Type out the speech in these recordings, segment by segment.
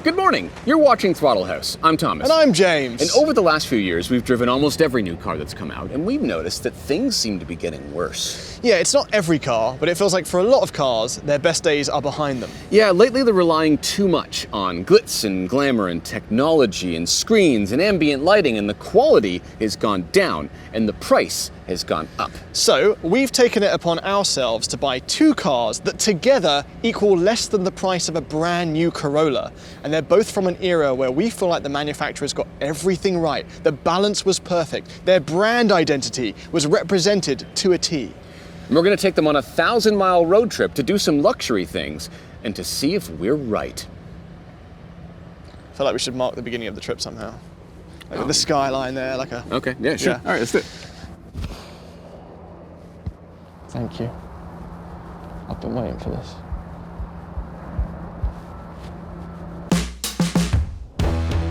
Good morning. You're watching Throttle House. I'm Thomas. And I'm James. And over the last few years, we've driven almost every new car that's come out, and we've noticed that things seem to be getting worse. Yeah, it's not every car, but it feels like for a lot of cars, their best days are behind them. Yeah, lately they're relying too much on glitz and glamour and technology and screens and ambient lighting, and the quality has gone down, and the price has gone up. So, we've taken it upon ourselves to buy two cars that together equal less than the price of a brand new Corolla. And they're both from an era where we feel like the manufacturers got everything right. The balance was perfect. Their brand identity was represented to a T. And we're going to take them on a 1,000-mile road trip to do some luxury things and to see if we're right. I feel like we should mark the beginning of the trip somehow. Like with the skyline there, like a... Okay, yeah, sure. Yeah. All right, let's do it. Thank you. I've been waiting for this.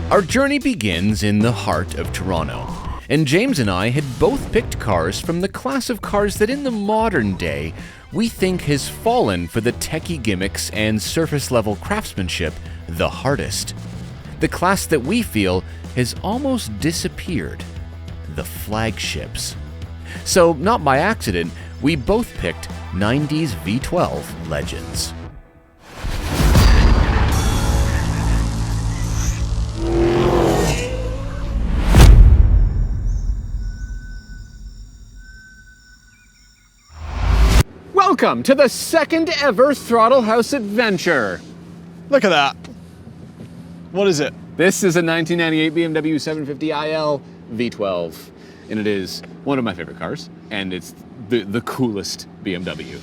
Our journey begins in the heart of Toronto, and James and I had both picked cars from the class of cars that in the modern day we think has fallen for the techie gimmicks and surface-level craftsmanship the hardest. The class that we feel has almost disappeared, the flagships. So, not by accident, we both picked 90s V12 legends. Welcome to the second ever Throttle House adventure. Look at that. What is it? This is a 1998 BMW 750iL V12, and it is one of my favorite cars, and it's the coolest BMW.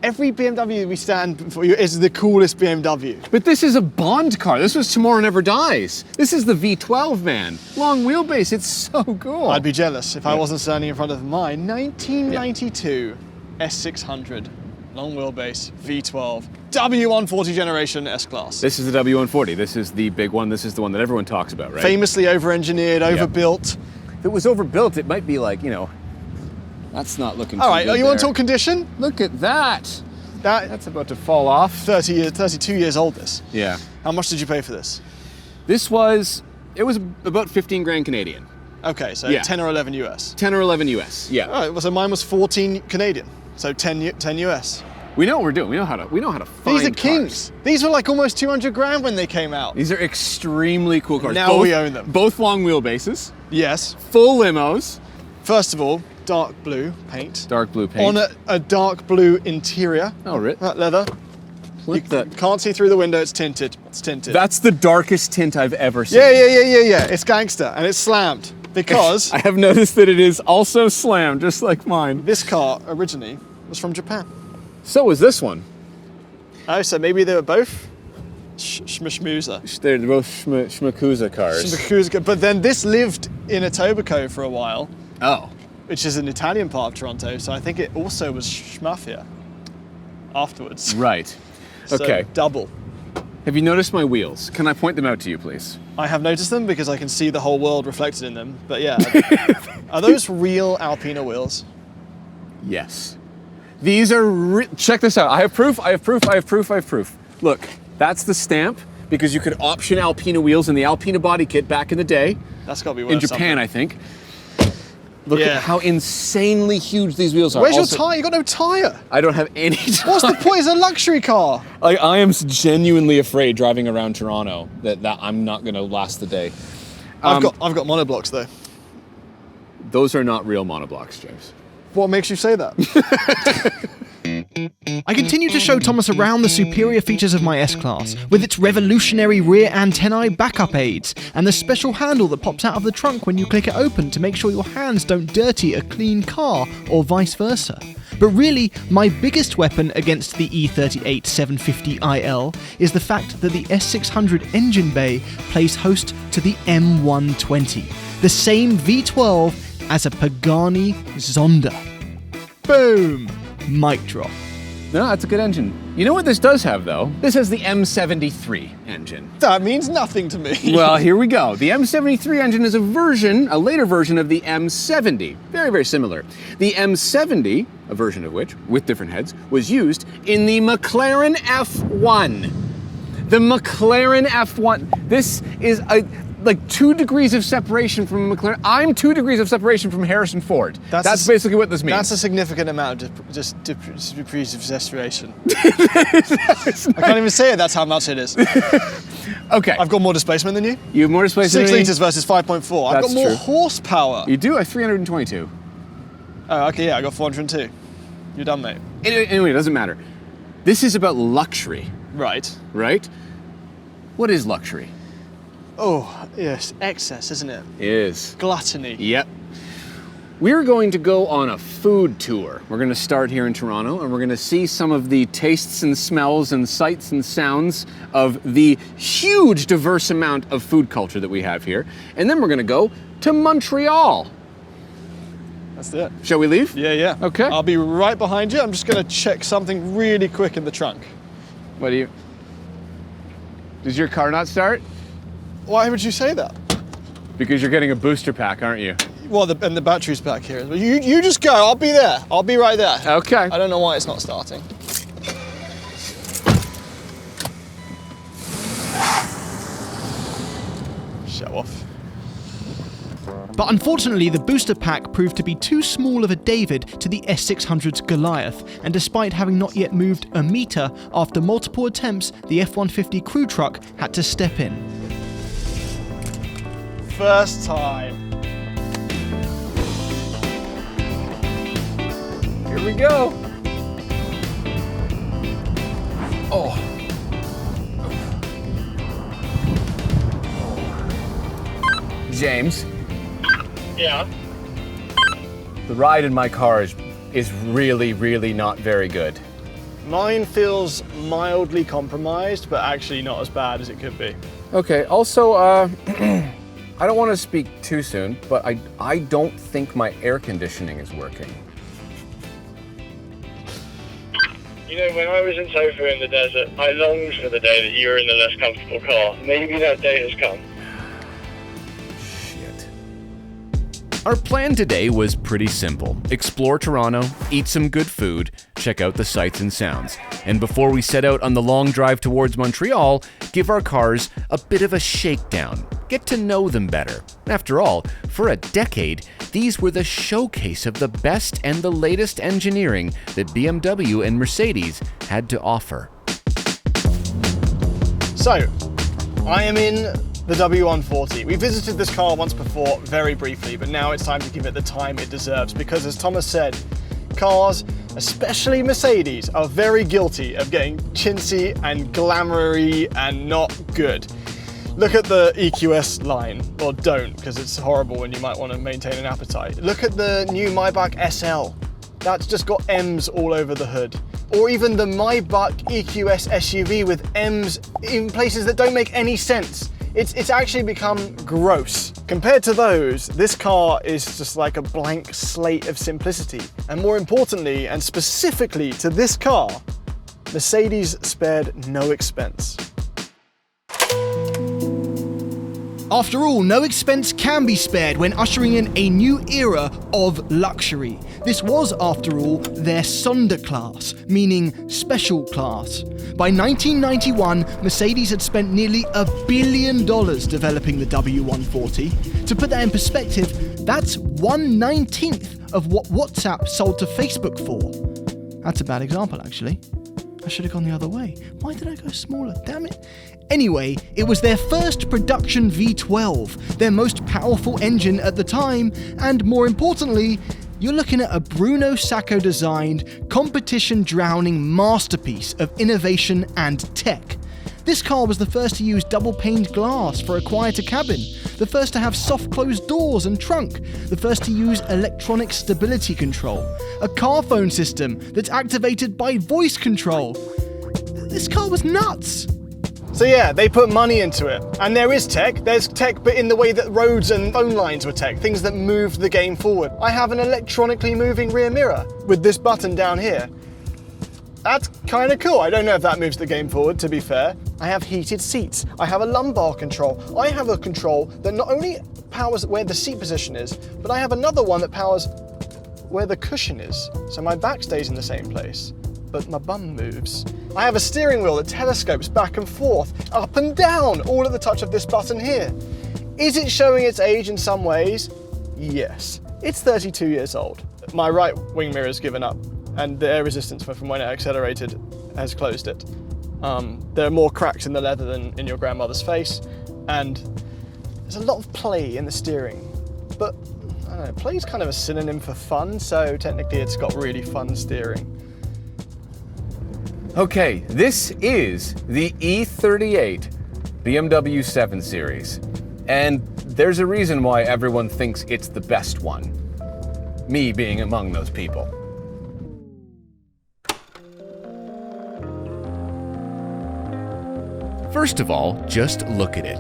Every BMW we stand for is the coolest BMW. But this is a Bond car. This was Tomorrow Never Dies. This is the V12, man. Long wheelbase, it's so cool. I'd be jealous if I wasn't standing in front of my 1992 S600 long wheelbase V12 W140 generation S-Class. This is the W140. This is the big one. This is the one that everyone talks about, right? Famously over-engineered, overbuilt. If it was overbuilt, it might be like, that's not looking too All right, good you want to there. talk condition? Look at that. That's about to fall off. 32 years old, this. Yeah. How much did you pay for this? It was about 15 grand Canadian. Okay, so Yeah. 10 or 11 US. 10 or 11 US, yeah. All right, so mine was 14 Canadian, so 10 US. We know what we're doing. We know how to find These are cars. kings. These were like almost 200 grand when they came out. These are extremely cool cars. Now we own them. Both long wheelbases, Yes. full limos. First of all, dark blue paint. Dark blue paint. On a dark blue interior. Oh, right. That leather. Look You that. can't see through the window, it's tinted. It's tinted. That's the darkest tint I've ever seen. Yeah. It's gangster, and it's slammed. Because I have noticed that it is also slammed, just like mine. this car originally was from Japan. So was this one. Oh, so maybe they were both schmoozer. They're both Schmakuza cars. But then this lived in Etobicoke for a while, Oh. which is an Italian part of Toronto, so I think it also was Schmafia afterwards. Right. So Okay. double. Have you noticed my wheels? Can I point them out to you, please? I have noticed them because I can see the whole world reflected in them. But yeah, are those real Alpina wheels? Yes. These are, check this out. I have proof. Look, that's the stamp because you could option Alpina wheels in the Alpina body kit back in the day. That's got to be worth In Japan, something. I think. Look Yeah. at how insanely huge these wheels are. Where's Also, your tyre? You got no tyre. I don't have any tire. What's the point? It's a luxury car. Like, I am genuinely afraid driving around Toronto that I'm not going to last the day. I've got monoblocks though. Those are not real monoblocks, James. What makes you say that? I continue to show Thomas around the superior features of my S-Class, with its revolutionary rear antennae backup aids, and the special handle that pops out of the trunk when you click it open to make sure your hands don't dirty a clean car, or vice versa. But really, my biggest weapon against the E38 750iL is the fact that the S600 engine bay plays host to the M120, the same V12 as a Pagani Zonda. Boom! Mic drop. No, that's a good engine. You know what this does have, though? This has the M73 engine. That means nothing to me. Well, here we go. The M73 engine is a later version of the M70. Very, very similar. The M70, a version of which, with different heads, was used in the McLaren F1. The McLaren F1. This is like 2 degrees of separation from a McLaren. I'm 2 degrees of separation from Harrison Ford. That's basically what this means. That's a significant amount of degrees of separation. I can't even say it, that's how much it is. Okay. I've got more displacement than you. You have more displacement 6 than me? litres versus 5.4. I've got more horsepower. You do? I have 322. Oh, okay, yeah, I got 402. You're done, mate. Anyway, it doesn't matter. This is about luxury. Right. Right? What is luxury? Oh, yes, excess, isn't it? It is. Gluttony. Yep. We're going to go on a food tour. We're going to start here in Toronto, and we're going to see some of the tastes and smells and sights and sounds of the huge diverse amount of food culture that we have here. And then we're going to go to Montreal. That's it. Shall we leave? Yeah, yeah. Okay. I'll be right behind you. I'm just going to check something really quick in the trunk. What do you... Does your car not start? Why would you say that? Because you're getting a booster pack, aren't you? Well, and the battery's back here. You just go. I'll be there. I'll be right there. Okay. I don't know why it's not starting. Show off. But unfortunately, the booster pack proved to be too small of a David to the S600's Goliath, and despite having not yet moved a metre, after multiple attempts, the F-150 crew truck had to step in. First time. Here we go. Oh. James. Yeah. The ride in my car is really, really not very good. Mine feels mildly compromised, but actually not as bad as it could be. Okay, also, I don't want to speak too soon, but I don't think my air conditioning is working. You know, when I was in Sofa in the desert, I longed for the day that you were in the less comfortable car. Maybe that day has come. Shit. Our plan today was pretty simple. Explore Toronto, eat some good food, check out the sights and sounds. And before we set out on the long drive towards Montreal, give our cars a bit of a shakedown. Get to know them better. After all, for a decade, these were the showcase of the best and the latest engineering that BMW and Mercedes had to offer. So, I am in the W140. We visited this car once before, very briefly, but now it's time to give it the time it deserves, because as Thomas said, cars, especially Mercedes, are very guilty of getting chintzy and glamoury and not good. Look at the EQS line, or don't, because it's horrible and you might want to maintain an appetite. Look at the new Maybach SL. That's just got M's all over the hood. Or even the Maybach EQS SUV with M's in places that don't make any sense. It's actually become gross. Compared to those, this car is just like a blank slate of simplicity. And more importantly, and specifically to this car, Mercedes spared no expense. After all, no expense can be spared when ushering in a new era of luxury. This was, after all, their Sonderklasse, meaning special class. By 1991, Mercedes had spent nearly $1 billion developing the W140. To put that in perspective, that's 1/19 of what WhatsApp sold to Facebook for. That's a bad example, actually. I should have gone the other way. Why did I go smaller? Damn it. Anyway, it was their first production V12, their most powerful engine at the time, and more importantly, you're looking at a Bruno Sacco designed, competition-drowning masterpiece of innovation and tech. This car was the first to use double-paned glass for a quieter cabin, the first to have soft-closed doors and trunk, the first to use electronic stability control, a car phone system that's activated by voice control. This car was nuts! So yeah, they put money into it. And there is tech. There's tech, but in the way that roads and phone lines were tech, things that moved the game forward. I have an electronically moving rear mirror with this button down here. That's kind of cool. I don't know if that moves the game forward, to be fair. I have heated seats. I have a lumbar control. I have a control that not only powers where the seat position is, but I have another one that powers where the cushion is. So my back stays in the same place, but my bum moves. I have a steering wheel that telescopes back and forth, up and down, all at the touch of this button here. Is it showing its age in some ways? Yes. It's 32 years old. My right wing mirror has given up, and the air resistance from when it accelerated has closed it. There are more cracks in the leather than in your grandmother's face, and there's a lot of play in the steering. But, I don't know, play is kind of a synonym for fun, so technically it's got really fun steering. Okay, this is the E38 BMW 7 Series. And there's a reason why everyone thinks it's the best one. Me being among those people. First of all, just look at it.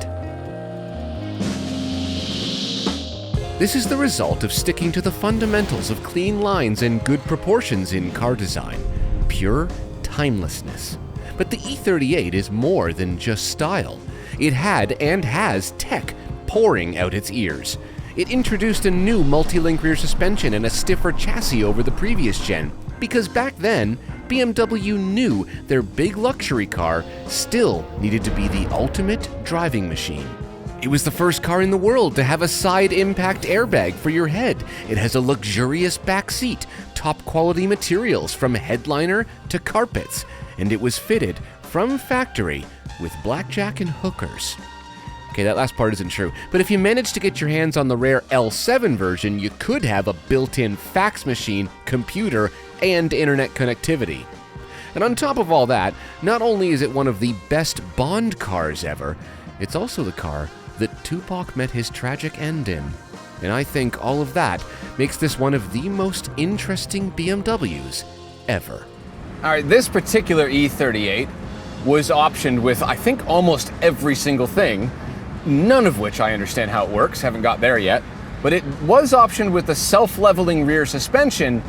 This is the result of sticking to the fundamentals of clean lines and good proportions in car design. Pure timelessness. But the E38 is more than just style. It had and has tech pouring out its ears. It introduced a new multi-link rear suspension and a stiffer chassis over the previous gen, because back then, BMW knew their big luxury car still needed to be the ultimate driving machine. It was the first car in the world to have a side impact airbag for your head. It has a luxurious back seat, top quality materials from headliner to carpets, and it was fitted from factory with blackjack and hookers. Okay, that last part isn't true, but if you managed to get your hands on the rare L7 version, you could have a built-in fax machine, computer, and internet connectivity. And on top of all that, not only is it one of the best Bond cars ever, it's also the car that Tupac met his tragic end in. And I think all of that makes this one of the most interesting BMWs ever. All right, this particular E38 was optioned with, I think, almost every single thing, none of which I understand how it works, haven't got there yet, but it was optioned with the self-leveling rear suspension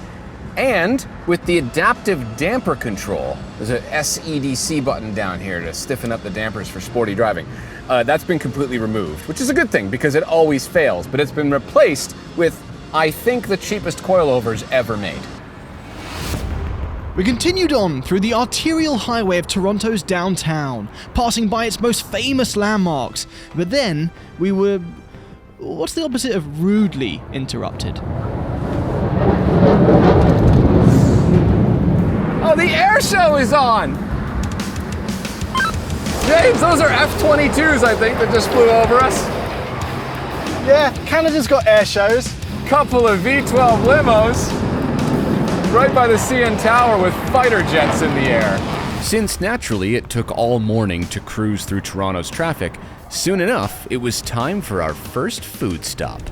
and with the adaptive damper control. There's a SEDC button down here to stiffen up the dampers for sporty driving. That's been completely removed, which is a good thing because it always fails, but it's been replaced with, I think, the cheapest coilovers ever made. We continued on through the arterial highway of Toronto's downtown, passing by its most famous landmarks, but then we were, what's the opposite of rudely interrupted? Oh, the air show is on! James, those are F-22s, I think, that just flew over us. Yeah, Canada's got air shows. Couple of V12 limos. Right by the CN Tower with fighter jets in the air. Since naturally it took all morning to cruise through Toronto's traffic, soon enough it was time for our first food stop.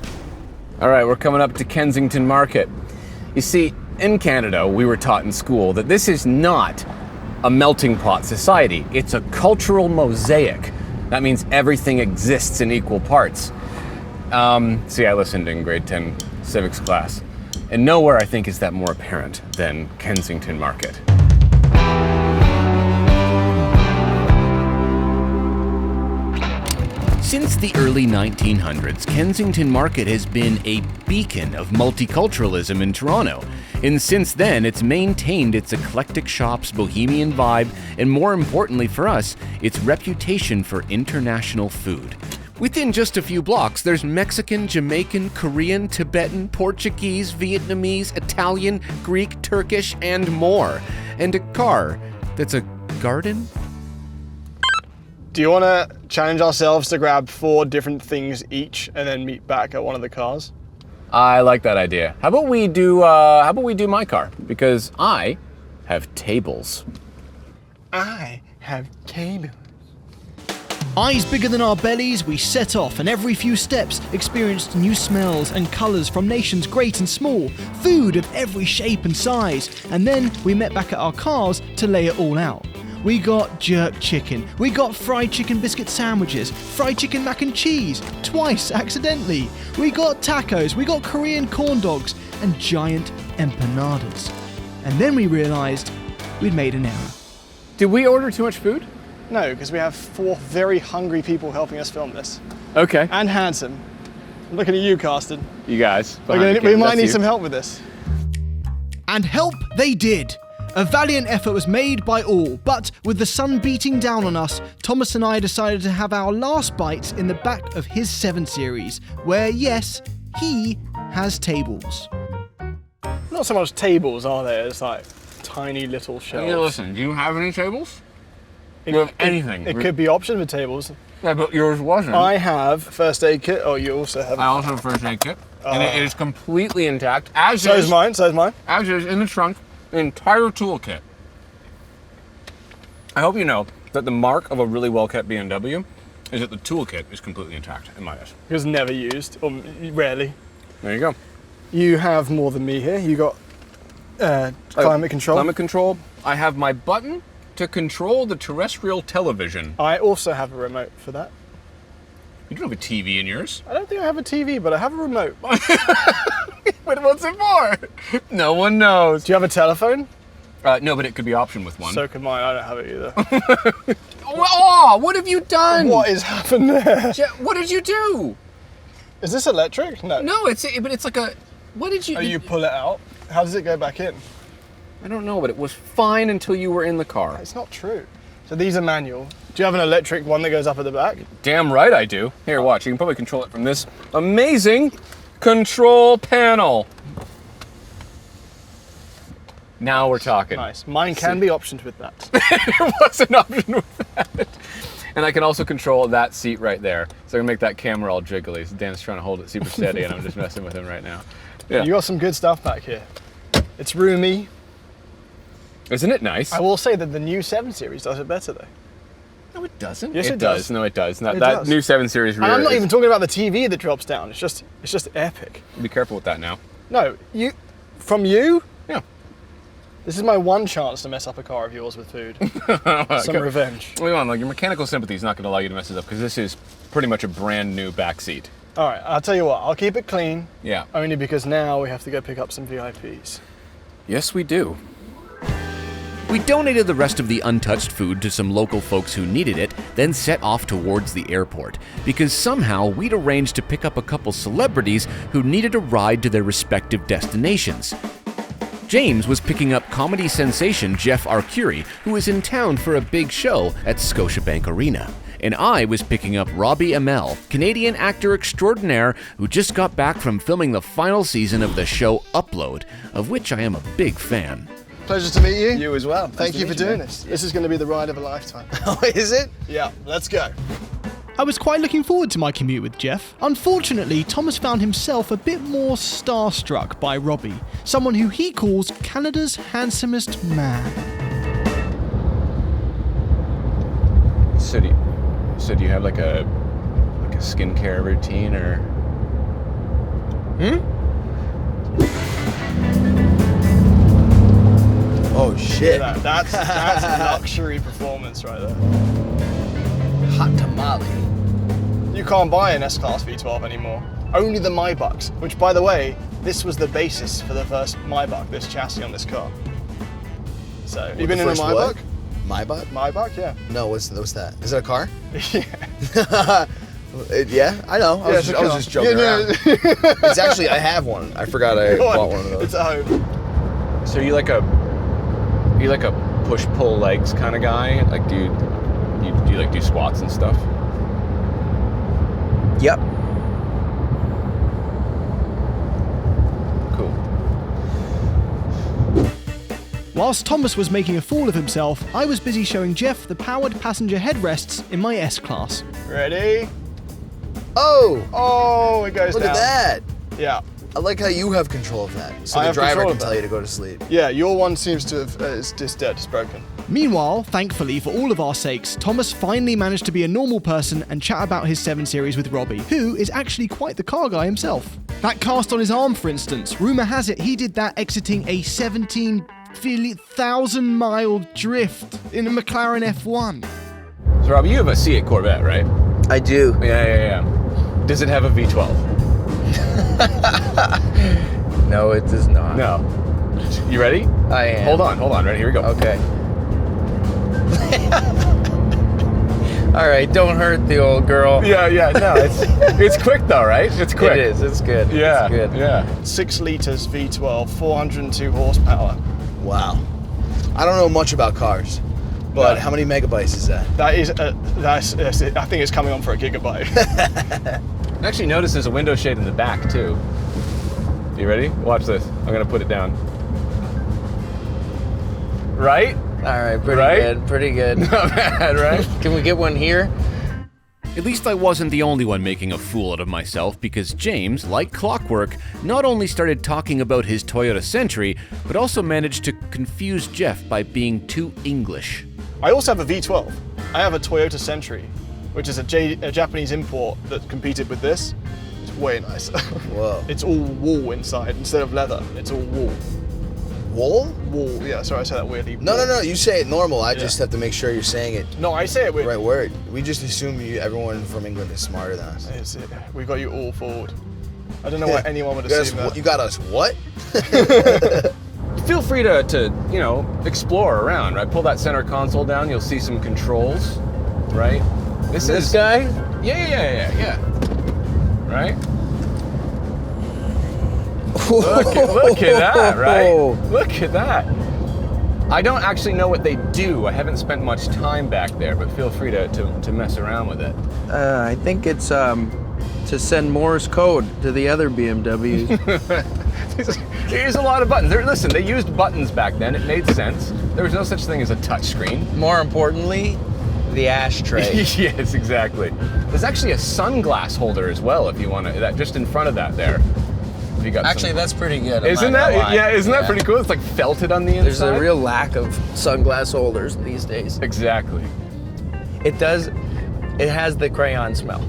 All right, we're coming up to Kensington Market. You see, in Canada, we were taught in school that this is not a melting pot society. It's a cultural mosaic. That means everything exists in equal parts. See, I listened in grade 10 civics class. And nowhere, I think, is that more apparent than Kensington Market. Since the early 1900s, Kensington Market has been a beacon of multiculturalism in Toronto. And since then, it's maintained its eclectic shops, bohemian vibe, and more importantly for us, its reputation for international food. Within just a few blocks, there's Mexican, Jamaican, Korean, Tibetan, Portuguese, Vietnamese, Italian, Greek, Turkish, and more. And a car that's a garden? Do you want to challenge ourselves to grab 4 different things each and then meet back at one of the cars? I like that idea. How about we do my car? Because I have tables. I have tables. Eyes bigger than our bellies, we set off, and every few steps experienced new smells and colours from nations great and small, food of every shape and size, and then we met back at our cars to lay it all out. We got jerk chicken, we got fried chicken biscuit sandwiches, fried chicken mac and cheese, twice accidentally. We got tacos, we got Korean corn dogs, and giant empanadas. And then we realised we'd made an error. Did we order too much food? No, because we have 4 very hungry people helping us film this. Okay. And handsome. I'm looking at you, Karston. You guys. We might need some help with this. And help they did! A valiant effort was made by all, but with the sun beating down on us, Thomas and I decided to have our last bites in the back of his 7 Series, where yes, he has tables. Not so much tables, are there? It's like tiny little shelves. Hey, listen, do you have any tables? Do you have anything? It could be options with tables. Yeah, but yours wasn't. I have a first aid kit. Oh, you also have. I also have a first aid kit. And it is completely intact. As So is is mine. As is in the trunk, the entire toolkit. I hope you know that the mark of a really well-kept BMW is that the toolkit is completely intact, in my eyes. It was never used, or rarely. There you go. You have more than me here. You got climate control. Climate control. I have my button to control the terrestrial television. I also have a remote for that. You don't have a TV in yours. I don't think I have a TV, but I have a remote. But what's it for? No one knows. Do you have a telephone? No, but it could be optioned with one. So can mine. I don't have it either. Oh, what have you done? What has happened there? What did you do? Is this electric? No. No, but it's like a. What did you? Oh, you pull it out. How does it go back in? I don't know, but it was fine until you were in the car. It's not true. So these are manual. Do you have an electric one that goes up at the back? Damn right I do. Here, watch. You can probably control it from this amazing control panel. Now we're talking. Nice. Mine can be optioned with that. There was an option with that. And I can also control that seat right there. So I can make that camera all jiggly. So Dan's trying to hold it super steady and I'm just messing with him right now. Yeah. You got some good stuff back here. It's roomy. Isn't it nice? I will say that the new 7 Series does it better though. No, it doesn't. Yes, it does. No, it does. That does. new 7 Series rear. And I'm not even talking about the TV that drops down. It's just epic. Be careful with that now. No, from you? Yeah. This is my one chance to mess up a car of yours with food. Some revenge. Wait on, like your mechanical sympathy is not going to allow you to mess this up because this is pretty much a brand new back seat. All right, I'll tell you what. I'll keep it clean. Yeah. Only because now we have to go pick up some VIPs. Yes, we do. We donated the rest of the untouched food to some local folks who needed it, then set off towards the airport, because somehow we'd arranged to pick up a couple celebrities who needed a ride to their respective destinations. James was picking up comedy sensation Jeff Arcuri, who was in town for a big show at Scotiabank Arena. And I was picking up Robbie Amell, Canadian actor extraordinaire who just got back from filming the final season of the show Upload, of which I am a big fan. Pleasure to meet you. You as well. Thank you for doing this. This is going to be the ride of a lifetime. Oh, is it? Yeah, let's go. I was quite looking forward to my commute with Jeff. Unfortunately, Thomas found himself a bit more starstruck by Robbie, someone who he calls Canada's handsomest man. So do you have like a skincare routine or? Oh shit. That's luxury performance right there. Hot tamale. You can't buy an S-Class V12 anymore. Only the Maybachs, which by the way, this was the basis for the first Maybach, this chassis on this car. So, you been in a Maybach? Maybach? Maybach, yeah. No, what's that? Is it a car? Yeah. Yeah, I know. I was just joking around. It's actually, I have one. I forgot I bought one of those. It's at home. So you like a push-pull legs kind of guy? Like do you like do squats and stuff? Yep. Cool. Whilst Thomas was making a fool of himself, I was busy showing Jeff the powered passenger headrests in my S-Class. Ready? Oh, it goes look down. at that. Yeah. I like how you have control of that. So I the have driver control can of tell that. you to go to sleep. Yeah, your one seems to have, is just dead, it's broken. Meanwhile, thankfully for all of our sakes, Thomas finally managed to be a normal person and chat about his 7 Series with Robbie, who is actually quite the car guy himself. That cast on his arm, for instance, rumour has it he did that exiting a 17,000-mile drift in a McLaren F1. So Robbie, you have a C8 Corvette, right? I do. Yeah. Does it have a V12? No, it does not. No. You ready? I am. Hold on. Ready? Here we go. Okay. All right, don't hurt the old girl. Yeah. No, it's quick though, right? It's quick. It is. It's good. Yeah. It's good. Yeah. 6 liters V12, 402 horsepower. Wow. I don't know much about cars, but how many megabytes is that? I think it's coming on for a gigabyte. I actually noticed there's a window shade in the back too. You ready? Watch this. I'm gonna put it down. Right? All right, pretty good. Not bad, right? Can we get one here? At least I wasn't the only one making a fool out of myself, because James, like clockwork, not only started talking about his Toyota Century, but also managed to confuse Jeff by being too English. I also have a V12. I have a Toyota Century, which is a Japanese import that competed with this. It's way nicer. Whoa. It's all wool inside instead of leather. It's all wool. Wool? Wool, yeah, sorry I said that weirdly. No, you say it normal. I just have to make sure you're saying it No, I say it the weird. right word. We just assume everyone from England is smarter than us. We got you all forward. I don't know why anyone would assume that. You got us what? Feel free to explore around, right? Pull that center console down, you'll see some controls, right? This guy? Yeah. Right? Look at that, right? Look at that. I don't actually know what they do. I haven't spent much time back there, but feel free to mess around with it. I think it's to send Morse code to the other BMWs. There's a lot of buttons. Listen, they used buttons back then. It made sense. There was no such thing as a touchscreen. More importantly, the ashtray. Yes, exactly. There's actually a sunglass holder as well, if you want to. That just in front of that there. If you got Actually, that's pretty good. Isn't that? Yeah, isn't that pretty cool? It's like felted on the inside. There's a real lack of sunglass holders these days. Exactly. It does. It has the crayon smell.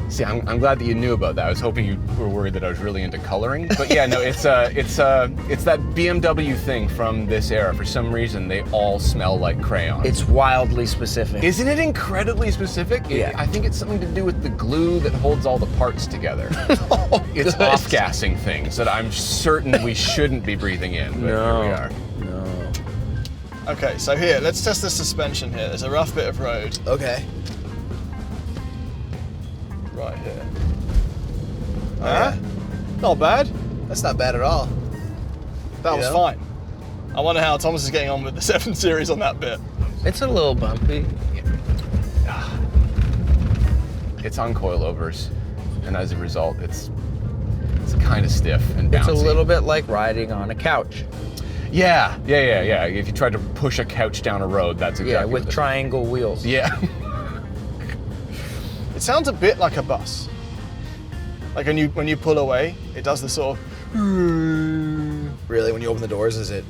See, I'm glad that you knew about that. I was hoping you were worried that I was really into coloring. But yeah, no, it's that BMW thing from this era. For some reason, they all smell like crayon. It's wildly specific. Isn't it incredibly specific? Yeah. I think it's something to do with the glue that holds all the parts together. It's good. off-gassing things that I'm certain we shouldn't be breathing in, but here we are. No. Okay, so here, let's test the suspension here. There's a rough bit of road. Okay. Right here. Yeah. Not bad. That's not bad at all. That was fine. I wonder how Thomas is getting on with the 7 Series on that bit. It's a little bumpy. It's on coilovers, and as a result, it's kind of stiff and bouncy. It's a little bit like riding on a couch. Yeah. If you tried to push a couch down a road, that's exactly Yeah, what with triangle wheels. Yeah. It sounds a bit like a bus. Like when you pull away, it does the sort of. Really, when you open the doors, is it?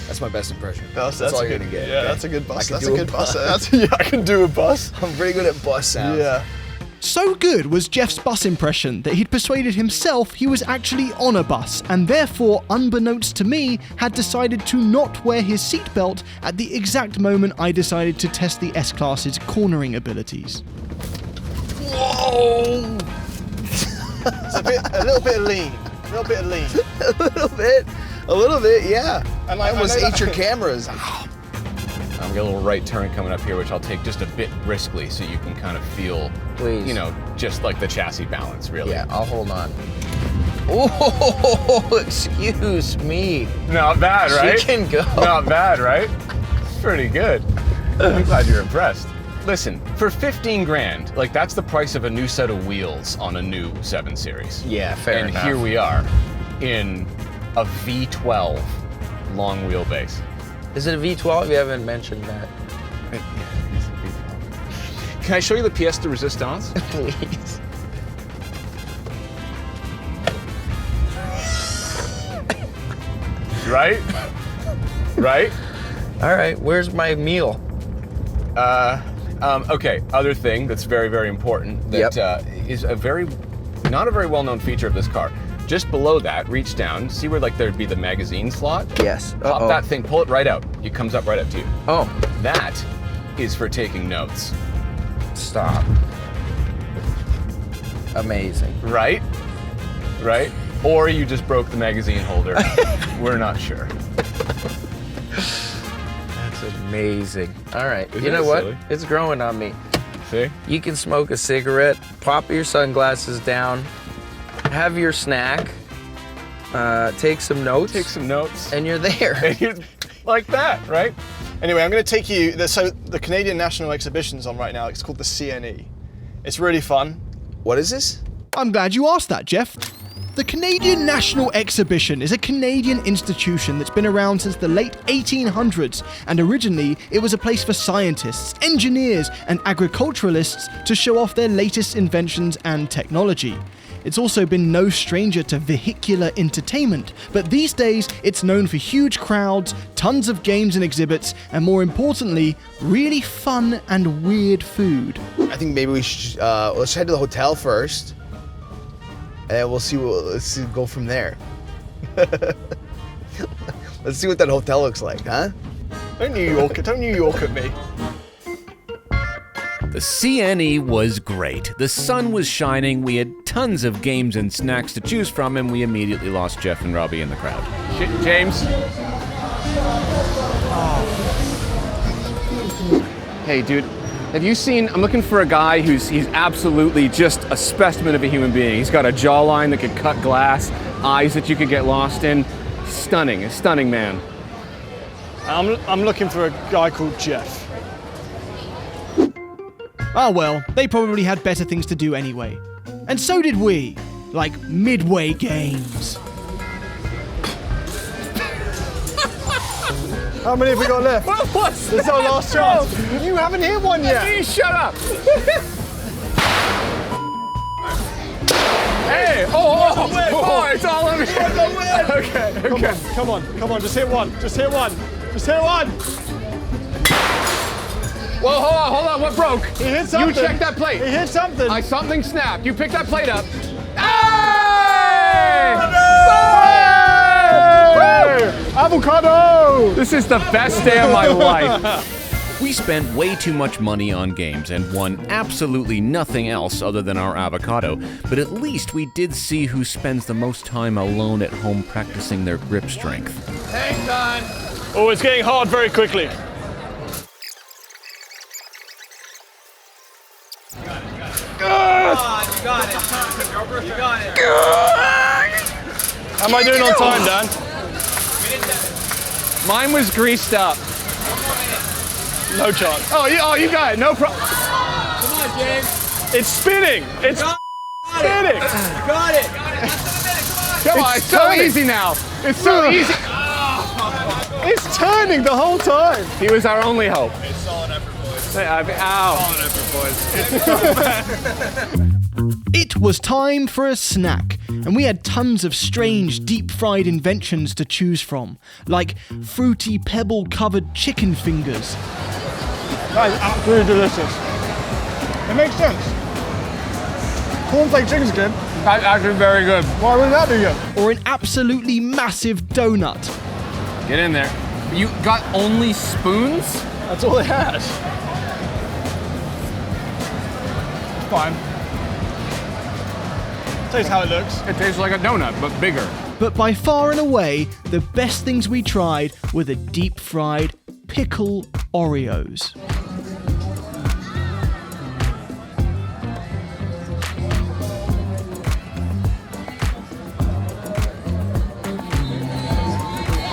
That's my best impression. That's all a you're good, gonna get. Yeah, that's a good bus. I can That's do a a good bus. bus. I can do a bus. I'm pretty good at bus sounds. Yeah. So good was Jeff's bus impression that he'd persuaded himself he was actually on a bus, and therefore, unbeknownst to me, had decided to not wear his seatbelt at the exact moment I decided to test the S-Class's cornering abilities. Whoa! It's a little bit of lean. A little bit of lean. A little bit, yeah. And I almost ate your that- cameras. I've got a little right turn coming up here, which I'll take just a bit briskly so you can kind of feel, Please. just like the chassis balance, really. Yeah, I'll hold on. Oh, excuse me. Not bad, right? She can go. Not bad, right? It's pretty good. I'm glad you're impressed. Listen, for 15 grand, like that's the price of a new set of wheels on a new 7 Series. Yeah, fair enough. And here we are in a V12 long wheelbase. Is it a V12? You haven't mentioned that. Can I show you the pièce de résistance? Please. Right? Right? All right, where's my meal? Okay, other thing that's very, very important that is not a very well-known feature of this car. Just below that, reach down, see where like there'd be the magazine slot? Yes. Pop that thing, pull it right out. It comes up right up to you. Oh. That is for taking notes. Stop. Amazing. Right? Right? or you just broke the magazine holder. We're not sure. That's amazing. All right, Isn't you know it what? silly? It's growing on me. See? You can smoke a cigarette, pop your sunglasses down, have your snack, take some notes. Take some notes. And you're there. Like that, right? Anyway, I'm going to take you. So the Canadian National Exhibition's on right now. It's called the CNE. It's really fun. What is this? I'm glad you asked that, Jeff. The Canadian National Exhibition is a Canadian institution that's been around since the late 1800s, and originally it was a place for scientists, engineers, and agriculturalists to show off their latest inventions and technology. It's also been no stranger to vehicular entertainment, but these days it's known for huge crowds, tons of games and exhibits, and more importantly, really fun and weird food. I think maybe we should, let's head to the hotel first. And then let's go from there. Let's see what that hotel looks like, huh? Don't New York at me. The CNE was great. The sun was shining, we had tons of games and snacks to choose from, and we immediately lost Jeff and Robbie in the crowd. James? Hey, dude. Have you seen, I'm looking for a guy he's absolutely just a specimen of a human being. He's got a jawline that could cut glass, eyes that you could get lost in. Stunning, a stunning man. I'm looking for a guy called Jeff. Ah well, they probably had better things to do anyway. And so did we. Like Midway Games. How many have we got left? What's This is our last chance. You haven't hit one yet. Hey, shut up! Hey! Oh, it's all on me. Okay. Come on, just hit one. Just hit one. Well, hold on, what broke? He hit something. You check that plate. He hit something. Something snapped. You pick that plate up. Hey! Avocado! This is the best day of my life. We spent way too much money on games and won absolutely nothing else other than our avocado, but at least we did see who spends the most time alone at home practicing their grip strength. Hang on. Oh, it's getting hard very quickly. You got it. How am I doing on time, Dan? Mine was greased up. No chance. Oh, you got it. No problem. Come on, James. It's spinning. It's spinning. You got it. Come on, it's so easy now. It's so easy. It's turning the whole time. He was our only hope. It's solid effort, boys. Ow. Solid effort, boys. It was time for a snack, and we had tons of strange deep-fried inventions to choose from, like fruity pebble-covered chicken fingers. That is absolutely delicious. It makes sense. Cornflake chicken's good. That's actually very good. Why wouldn't that be good? Or an absolutely massive donut. Get in there. You got only spoons? That's all it has. It's fine. Taste how it looks. It tastes like a donut, but bigger. But by far and away, the best things we tried were the deep-fried pickle Oreos.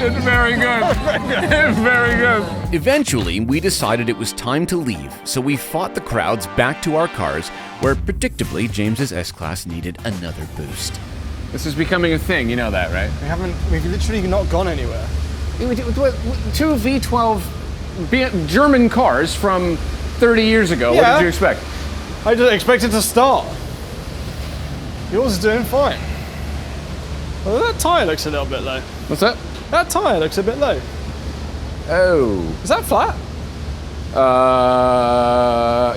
It's very good. It's very good. Eventually, we decided it was time to leave, so we fought the crowds back to our cars, where predictably James's S-Class needed another boost. This is becoming a thing, you know that, right? We've literally not gone anywhere. Two V12 German cars from 30 years ago. Yeah. What did you expect? I just expected to start. Yours is doing fine. Well, that tyre looks a little bit low. What's that? That tyre looks a bit low. Oh. Is that flat?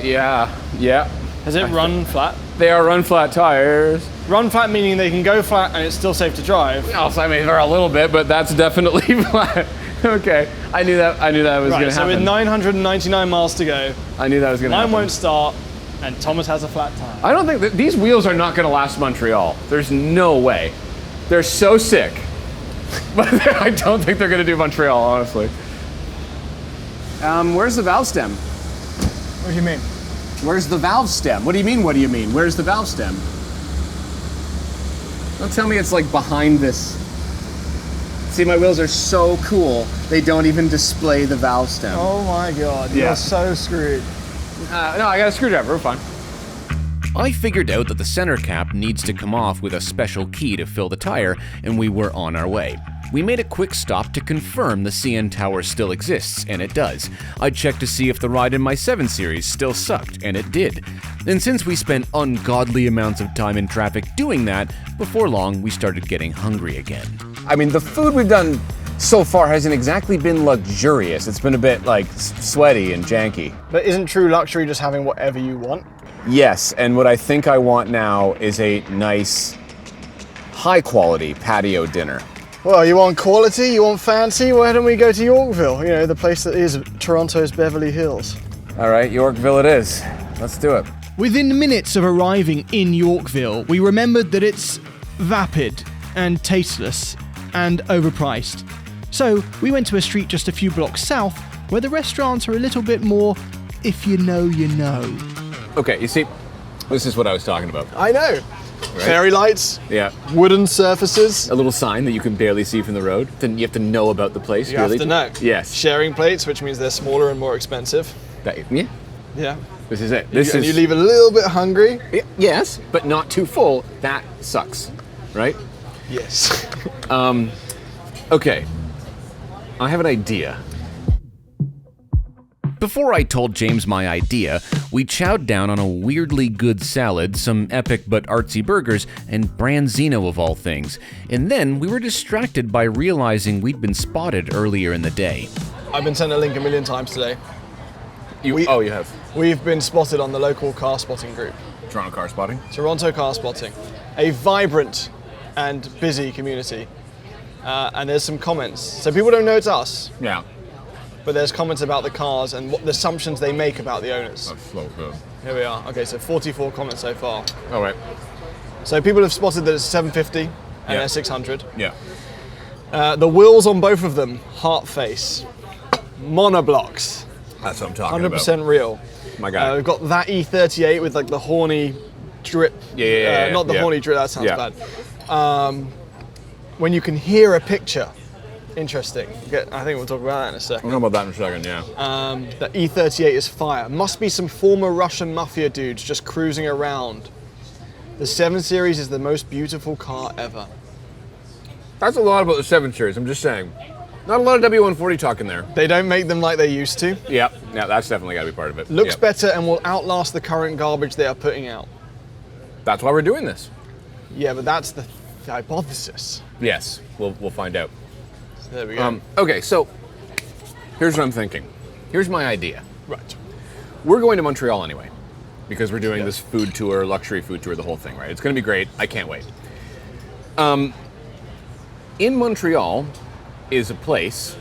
Yeah. Has it run flat? They are run flat tires. Run flat meaning they can go flat and it's still safe to drive. Also, I mean, they're a little bit, but that's definitely flat. Okay. I knew that was going to So happen. with 999 miles to go, I knew that was going to happen. mine won't start, and Thomas has a flat tire. I don't think that these wheels are not going to last Montreal. There's no way. They're so sick. But I don't think they're going to do Montreal, honestly. Where's the valve stem? What do you mean? Where's the valve stem? What do you mean, what do you mean? Where's the valve stem? Don't tell me it's like behind this. See, my wheels are so cool, they don't even display the valve stem. Oh my God, you're so screwed. No, I got a screwdriver, we're fine. I figured out that the center cap needs to come off with a special key to fill the tire, and we were on our way. We made a quick stop to confirm the CN tower still exists, and it does. I checked to see if the ride in my 7 Series still sucked, and it did. And since we spent ungodly amounts of time in traffic doing that, before long we started getting hungry again. I mean, the food we've done so far hasn't exactly been luxurious. It's been a bit, like, sweaty and janky. But isn't true luxury just having whatever you want? Yes, and what I think I want now is a nice, high-quality patio dinner. Well, you want quality, you want fancy, why don't we go to Yorkville? You know, the place that is Toronto's Beverly Hills. All right, Yorkville it is. Let's do it. Within minutes of arriving in Yorkville, we remembered that it's vapid and tasteless and overpriced. So we went to a street just a few blocks south where the restaurants are a little bit more, if you know, you know. Okay, you see, this is what I was talking about. I know. Right? Fairy lights. Yeah. Wooden surfaces. A little sign that you can barely see from the road. Then you have to know about the place. You have to know. Yes. Sharing plates, which means they're smaller and more expensive. Yeah. Yeah. This is it. And you leave a little bit hungry. Yes, but not too full. That sucks, right? Yes. Okay. I have an idea. Before I told James my idea, we chowed down on a weirdly good salad, some epic but artsy burgers, and Branzino of all things. And then we were distracted by realizing we'd been spotted earlier in the day. I've been sent a link a million times today. You have? We've been spotted on the local car spotting group. Toronto Car Spotting? Toronto Car Spotting. A vibrant and busy community. And there's some comments. So people don't know it's us. Yeah. But there's comments about the cars and what the assumptions they make about the owners. That's slow, good. Here we are. Okay, so 44 comments so far. All right. So people have spotted that it's 750 and they're 600. Yeah. The wheels on both of them, heart face, monoblocks. That's what I'm talking 100% real. My God. We've got that E38 with like the horny drip. Yeah. Not the horny drip, that sounds bad. When you can hear a picture. Interesting. I think we'll talk about that in a second. We'll talk about that in a second, yeah. The E38 is fire. Must be some former Russian mafia dudes just cruising around. The 7 Series is the most beautiful car ever. That's a lot about the 7 Series, I'm just saying. Not a lot of W140 talk in there. They don't make them like they used to. Yeah, that's definitely got to be part of it. Looks better and will outlast the current garbage they are putting out. That's why we're doing this. Yeah, but that's the hypothesis. Yes, we'll find out. There we go. Okay, so here's what I'm thinking. Here's my idea. Right. We're going to Montreal anyway, because we're doing this food tour, luxury food tour, the whole thing, right? It's going to be great. I can't wait. In Montreal is a place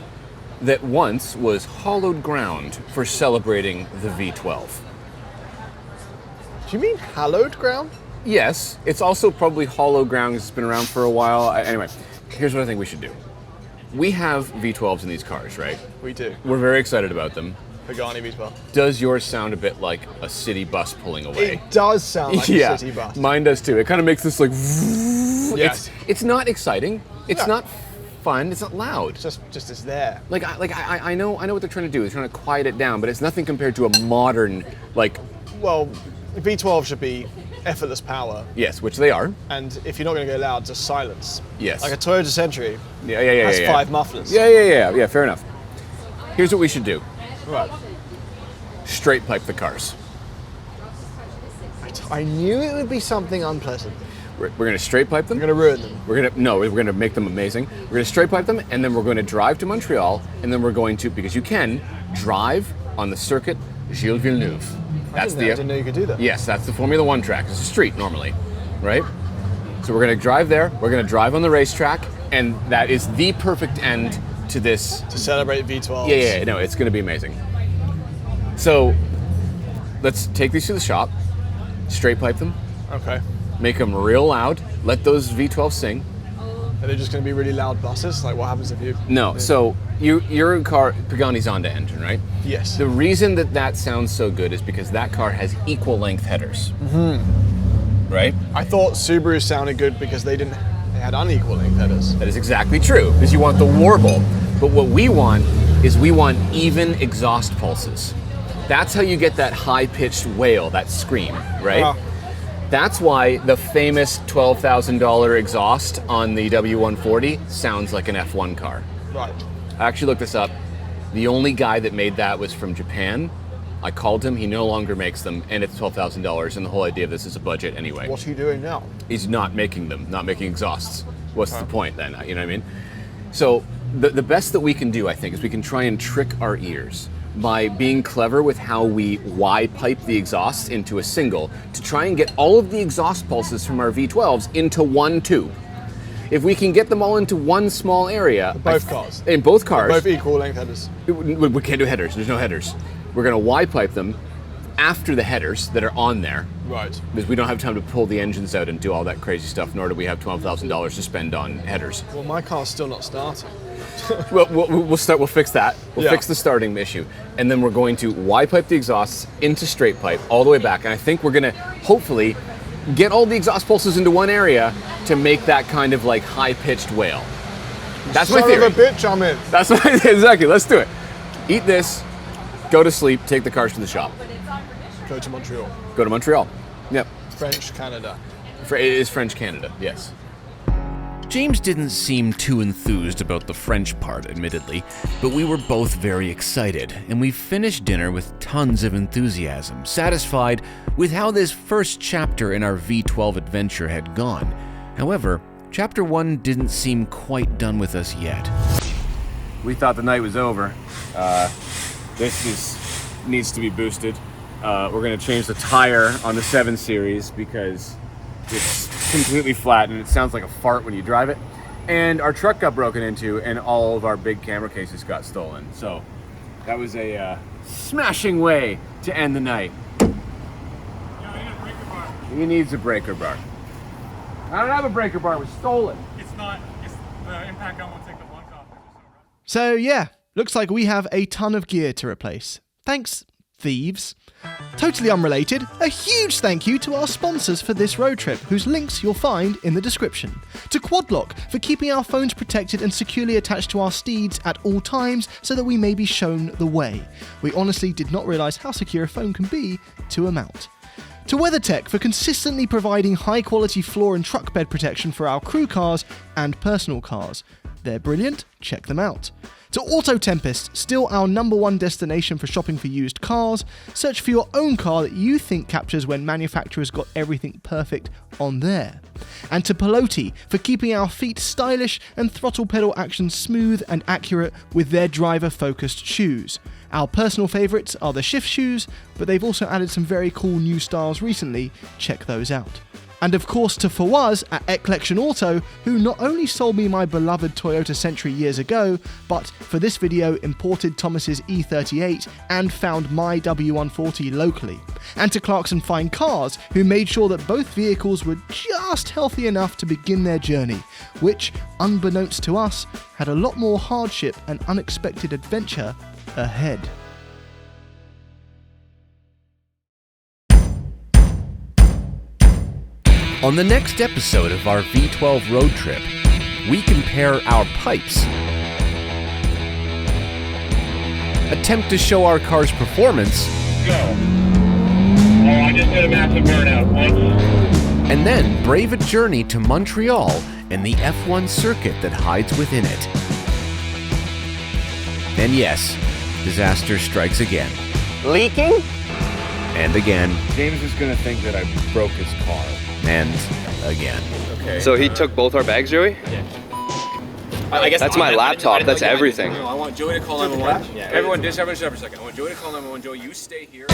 that once was hallowed ground for celebrating the V12. Do you mean hallowed ground? Yes, it's also probably hollow ground because it's been around for a while. Anyway, here's what I think we should do. We have V12s in these cars, right? We do. We're very excited about them. Pagani V12. Does yours sound a bit like a city bus pulling away? It does sound like a city bus. Mine does too. It kind of makes this like... Yes. It's not exciting. It's not fun. It's not loud. It's just there. I know what they're trying to do. They're trying to quiet it down, but it's nothing compared to a modern, like... Well, V12 should be effortless power. Yes, which they are. And if you're not going to go loud, just silence. Yes. Like a Toyota Century. Yeah. Has 5 mufflers. Yeah, fair enough. Here's what we should do. Right. Straight pipe the cars. I knew it would be something unpleasant. We're going to straight pipe them. We're going to ruin them. We're going to make them amazing. We're going to straight pipe them, and then we're going to drive to Montreal, and then we're going to, because you can, drive on the circuit Gilles Villeneuve. I didn't know you could do that. Yes, that's the Formula 1 track. It's a street normally, right? So we're going to drive there. We're going to drive on the racetrack, and that is the perfect end to this. To celebrate V12s. Yeah, no, it's going to be amazing. So let's take these to the shop, straight pipe them. Okay. Make them real loud. Let those V12s sing. Are they just going to be really loud buses? Like what happens if you... No, so your car, Pagani's Honda engine, right? Yes. The reason that sounds so good is because that car has equal length headers. Right? I thought Subaru sounded good because they had unequal length headers. That is exactly true, because you want the warble. But what we want is even exhaust pulses. That's how you get that high-pitched wail, that scream, right? That's why the famous $12,000 exhaust on the W140 sounds like an F1 car. Right. I actually looked this up. The only guy that made that was from Japan. I called him, he no longer makes them, and it's $12,000, and the whole idea of this is a budget anyway. What's he doing now? He's not making them, not making exhausts. What's the point then, you know what I mean? So the best that we can do, I think, is we can try and trick our ears by being clever with how we Y-pipe the exhausts into a single to try and get all of the exhaust pulses from our V12s into one tube. If we can get them all into one small area... Both cars? In both cars. Both equal length headers? We can't do headers, there's no headers. We're going to Y-pipe them after the headers that are on there. Right. Because we don't have time to pull the engines out and do all that crazy stuff, nor do we have $12,000 to spend on headers. Well, my car's still not starting. We'll fix that. We'll fix the starting issue. And then we're going to Y-pipe the exhausts into straight pipe all the way back. And I think we're going to hopefully get all the exhaust pulses into one area to make that kind of like high-pitched wail. That's my theory. Son of a bitch, I'm in. That's exactly. Let's do it. Eat this, go to sleep, take the cars to the shop. Go to Montreal. Go to Montreal. Yep. French Canada. It is French Canada, yes. James didn't seem too enthused about the French part, admittedly, but we were both very excited, and we finished dinner with tons of enthusiasm, satisfied with how this first chapter in our V12 adventure had gone. However, Chapter 1 didn't seem quite done with us yet. We thought the night was over. This needs to be boosted. We're going to change the tire on the 7 Series because it's completely flat and it sounds like a fart when you drive it. And our truck got broken into and all of our big camera cases got stolen. So that was a smashing way to end the night. He needs a breaker bar. I don't have a breaker bar, it was stolen. It's the impact gun won't take the blunt off. So yeah, looks like we have a ton of gear to replace. Thanks, thieves. Totally unrelated, a huge thank you to our sponsors for this road trip, whose links you'll find in the description. To Quadlock for keeping our phones protected and securely attached to our steeds at all times so that we may be shown the way. We honestly did not realise how secure a phone can be to a mount. To WeatherTech for consistently providing high-quality floor and truck bed protection for our crew cars and personal cars. They're brilliant, check them out. To Auto Tempest, still our #1 destination for shopping for used cars. Search for your own car that you think captures when manufacturers got everything perfect on there. And to Pelote for keeping our feet stylish and throttle pedal action smooth and accurate with their driver-focused shoes. Our personal favourites are the Shift shoes, but they've also added some very cool new styles recently. Check those out. And of course to Fawaz at Eclection Auto, who not only sold me my beloved Toyota Century years ago, but for this video imported Thomas's E38 and found my W140 locally. And to Clarkson Fine Cars, who made sure that both vehicles were just healthy enough to begin their journey, which, unbeknownst to us, had a lot more hardship and unexpected adventure ahead. On the next episode of our V12 road trip, we compare our pipes, attempt to show our car's performance, Go. Oh, I just did a massive burnout once. and then brave a journey to Montreal and the F1 circuit that hides within it. And yes, disaster strikes again. Leaking? And again, James is gonna think that I broke his car. and again. Okay. So he took both our bags, Joey? I guess That's my laptop, that's everything. I want Joey to call 911. Yeah, everyone stop for a second. I want Joey to call 911. Joey, you stay here.